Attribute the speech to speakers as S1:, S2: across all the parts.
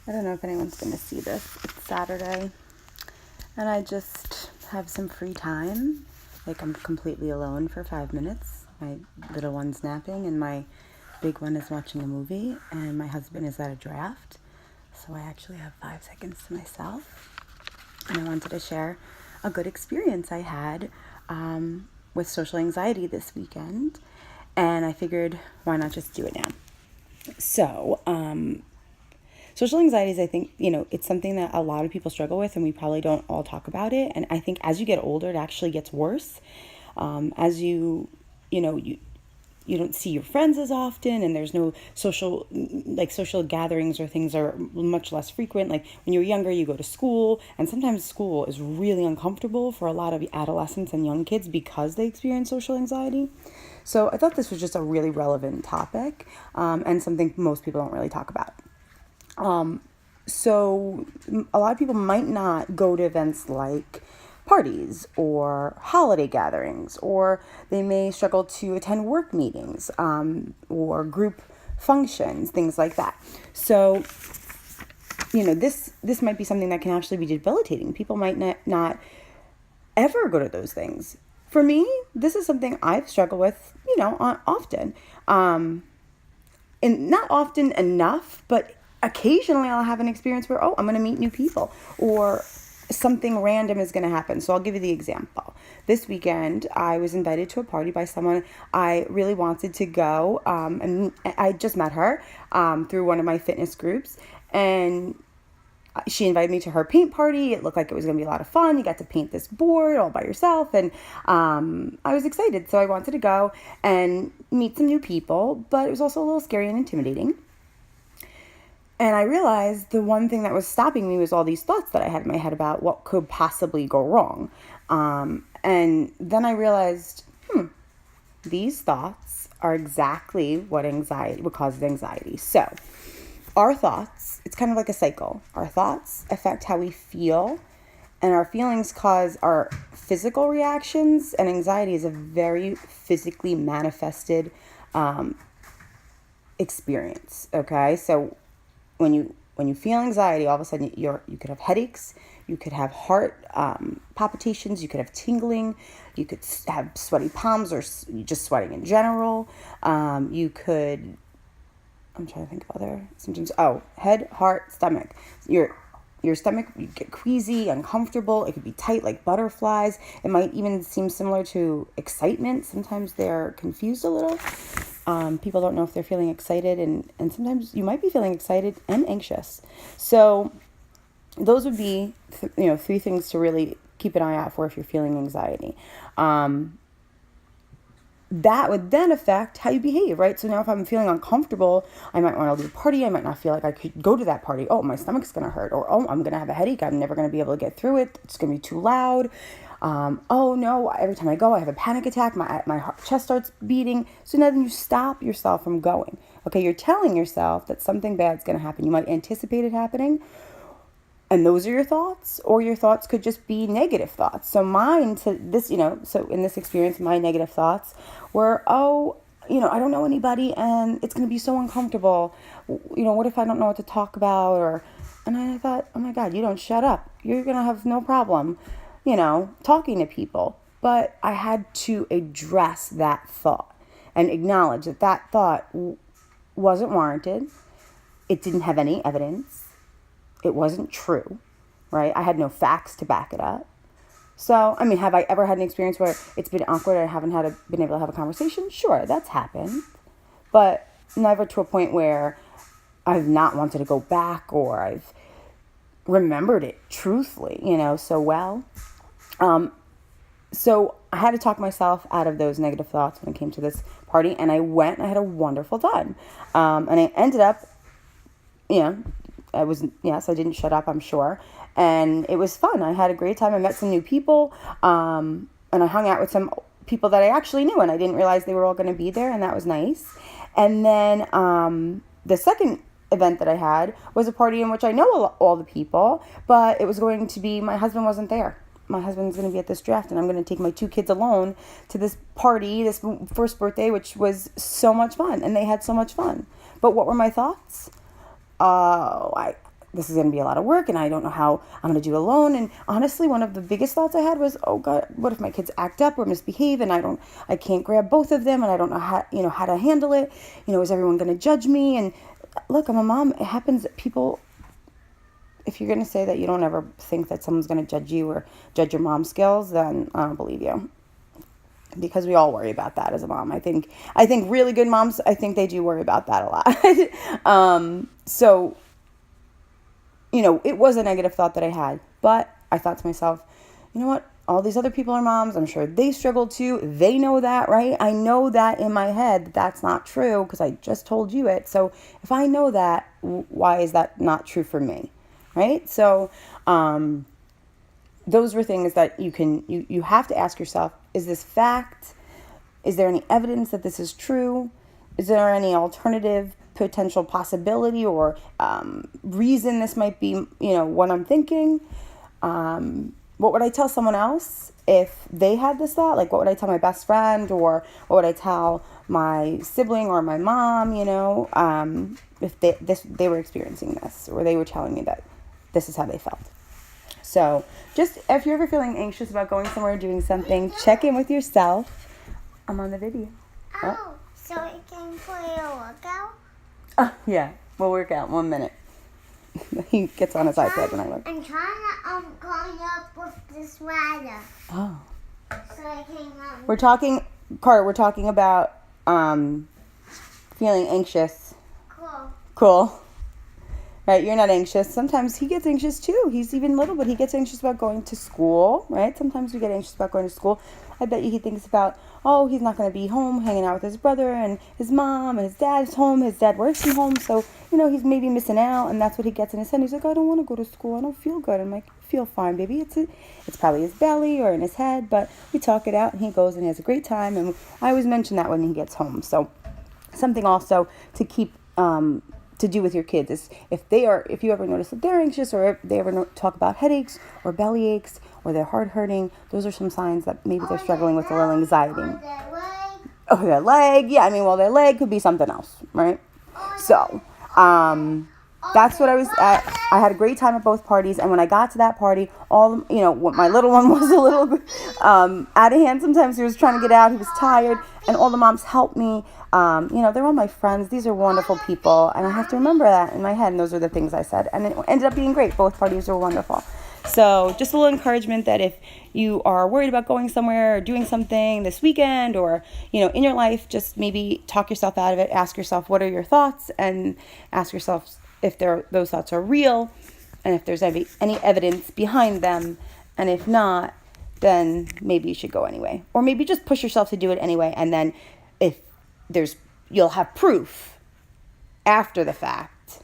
S1: I don't know if anyone's going to see this. It's Saturday, and I just have some free time. Like, I'm completely alone for 5 minutes. My little one's napping, and my big one is watching a movie, and my husband is at a draft. So I actually have 5 seconds to myself. And I wanted to share a good experience I had with social anxiety this weekend. And I figured, why not just do it now? So, social anxiety is, I think, it's something that a lot of people struggle with, and we probably don't all talk about it. And I think as you get older, it actually gets worse. As you don't see your friends as often, and there's no social gatherings, or things are much less frequent. Like when you're younger, you go to school, and sometimes school is really uncomfortable for a lot of adolescents and young kids because they experience social anxiety. So I thought this was just a really relevant topic, and something most people don't really talk about. So a lot of people might not go to events like parties or holiday gatherings, or they may struggle to attend work meetings, or group functions, things like that. So, this might be something that can actually be debilitating. People might not ever go to those things. For me, this is something I've struggled with, often. And not often enough, but occasionally I'll have an experience where, I'm going to meet new people, or something random is going to happen. So I'll give you the example. This weekend, I was invited to a party by someone I really wanted to go, and I just met her through one of my fitness groups, and she invited me to her paint party. It looked like it was going to be a lot of fun. You got to paint this board all by yourself, and I was excited. So I wanted to go and meet some new people, but it was also a little scary and intimidating. And I realized the one thing that was stopping me was all these thoughts that I had in my head about what could possibly go wrong. And then I realized, these thoughts are exactly what causes anxiety. So our thoughts, it's kind of like a cycle. Our thoughts affect how we feel, and our feelings cause our physical reactions, and anxiety is a very physically manifested experience, okay? So when you feel anxiety, all of a sudden you could have headaches, you could have heart palpitations, you could have tingling, you could have sweaty palms, or just sweating in general. You could, I'm trying to think of other symptoms. Head, heart, stomach. Your stomach, you get queasy, uncomfortable. It could be tight like butterflies. It might even seem similar to excitement. Sometimes they're confused a little. People don't know if they're feeling excited, and sometimes you might be feeling excited and anxious. So those would be, 3 things to really keep an eye out for if you're feeling anxiety. That would then affect how you behave, right? So now if I'm feeling uncomfortable, I might want to leave a party. I might not feel like I could go to that party. My stomach's going to hurt. Or, I'm going to have a headache. I'm never going to be able to get through it. It's going to be too loud. No, every time I go, I have a panic attack. My chest starts beating. So now then you stop yourself from going. Okay, you're telling yourself that something bad's going to happen. You might anticipate it happening. And those are your thoughts, or your thoughts could just be negative thoughts. So mine to this, so in this experience, my negative thoughts were, I don't know anybody, and it's going to be so uncomfortable. What if I don't know what to talk about? And I thought, oh my God, you don't shut up. You're going to have no problem, talking to people. But I had to address that thought and acknowledge that thought wasn't warranted. It didn't have any evidence. It wasn't true, right? I had no facts to back it up. So, have I ever had an experience where it's been awkward and I haven't been able to have a conversation? Sure, that's happened. But never to a point where I've not wanted to go back, or I've remembered it truthfully, so well. So I had to talk myself out of those negative thoughts when it came to this party, and I went and I had a wonderful time. And I ended up, I didn't shut up, I'm sure. And it was fun. I had a great time. I met some new people, and I hung out with some people that I actually knew, and I didn't realize they were all going to be there, and that was nice. And then the second event that I had was a party in which I know all the people, but it was going to be, my husband wasn't there. My husband's going to be at this draft, and I'm going to take my 2 kids alone to this party, this first birthday, which was so much fun, and they had so much fun. But what were my thoughts? this is going to be a lot of work and I don't know how I'm going to do it alone. And honestly, one of the biggest thoughts I had was, oh God, what if my kids act up or misbehave and I can't grab both of them and I don't know how to handle it. Is everyone going to judge me? And look, I'm a mom. It happens that people, if you're going to say that you don't ever think that someone's going to judge you or judge your mom skills, then I don't believe you. Because we all worry about that as a mom. I think really good moms, I think they do worry about that a lot. So, it was a negative thought that I had, but I thought to myself, you know what? All these other people are moms. I'm sure they struggle too. They know that, right? I know that in my head that that's not true because I just told you it. So if I know that, why is that not true for me, right? So those were things that you have to ask yourself, is this fact? Is there any evidence that this is true? Is there any alternative potential possibility or reason this might be, what I'm thinking? What would I tell someone else if they had this thought? Like, what would I tell my best friend, or what would I tell my sibling or my mom, if they were experiencing this, or they were telling me that this is how they felt. So just if you're ever feeling anxious about going somewhere or doing something, check in with yourself. I'm on the video.
S2: Oh, so we can play a workout?
S1: Oh, yeah. We'll work out 1 minute. He gets on his iPad when I look.
S2: I'm trying to come up with this ladder.
S1: Oh.
S2: So I can
S1: Carter, we're talking about feeling anxious.
S2: Cool.
S1: Right, you're not anxious. Sometimes he gets anxious too. He's even little, but he gets anxious about going to school, right? Sometimes we get anxious about going to school. I bet you he thinks about, oh, he's not going to be home hanging out with his brother and his mom and his dad's home. His dad works from home, so, he's maybe missing out, and that's what he gets in his head. He's like, I don't want to go to school. I don't feel good. I'm like, feel fine, baby. It's probably his belly or in his head, but we talk it out, and he goes and he has a great time, and I always mention that when he gets home. So something also to keep to do with your kids is if you ever notice that they're anxious, or if they ever talk about headaches or belly aches or their heart hurting, those are some signs that maybe they're struggling with a little anxiety. Oh, their leg. Yeah, their leg could be something else, right? So, that's what I was at. I had a great time at both parties, and when I got to that party, my little one was a little out of hand. Sometimes he was trying to get out. He was tired, and all the moms helped me. They're all my friends. These are wonderful people, and I have to remember that in my head, and those are the things I said, and it ended up being great. Both parties were wonderful. So just a little encouragement that if you are worried about going somewhere or doing something this weekend, or, in your life, just maybe talk yourself out of it. Ask yourself, what are your thoughts? And ask yourself if those thoughts are real, and if there's any evidence behind them. And if not, then maybe you should go anyway. Or maybe just push yourself to do it anyway. And then you'll have proof after the fact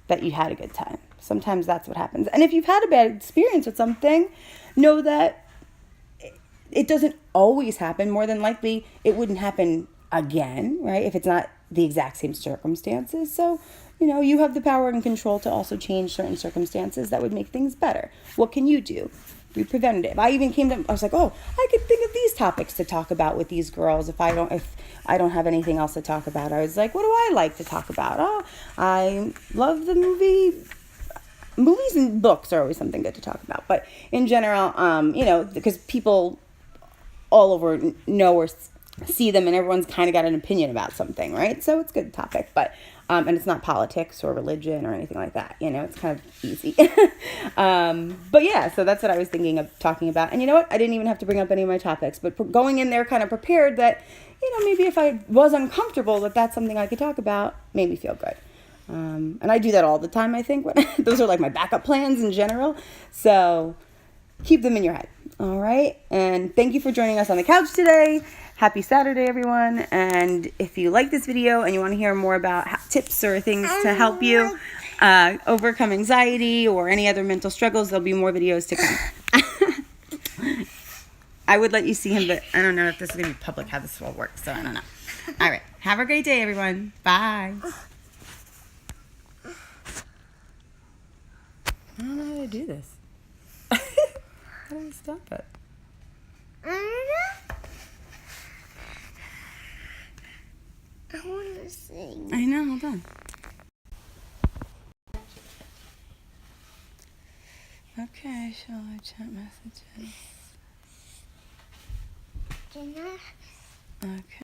S1: that you had a good time. Sometimes that's what happens. And if you've had a bad experience with something, know that it doesn't always happen. More than likely, it wouldn't happen again, right? If it's not the exact same circumstances. So, you have the power and control to also change certain circumstances that would make things better. What can you do? Be preventative. I was like, oh, I could think of these topics to talk about with these girls if I don't have anything else to talk about. I was like, what do I like to talk about? Oh, I love the movies and books are always something good to talk about. But in general, because people all over know or see them, and everyone's kind of got an opinion about something, right? So it's a good topic, but and it's not politics or religion or anything like that. It's kind of easy. But yeah, so that's what I was thinking of talking about. And you know what? I didn't even have to bring up any of my topics, but going in there kind of prepared that, maybe if I was uncomfortable, that's something I could talk about, made me feel good. And I do that all the time, I think. Those are like my backup plans in general. So keep them in your head. All right. And thank you for joining us on the couch today. Happy Saturday, everyone. And if you like this video and you want to hear more about tips or things to help you overcome anxiety or any other mental struggles, there'll be more videos to come. I would let you see him, but I don't know if this is going to be public, how this will work. So I don't know. All right. Have a great day, everyone. Bye. I don't know how to do this. How do I stop it?
S2: I want to sing.
S1: I know, hold on. Okay, shall I chat messages?
S2: Dinner.
S1: Okay.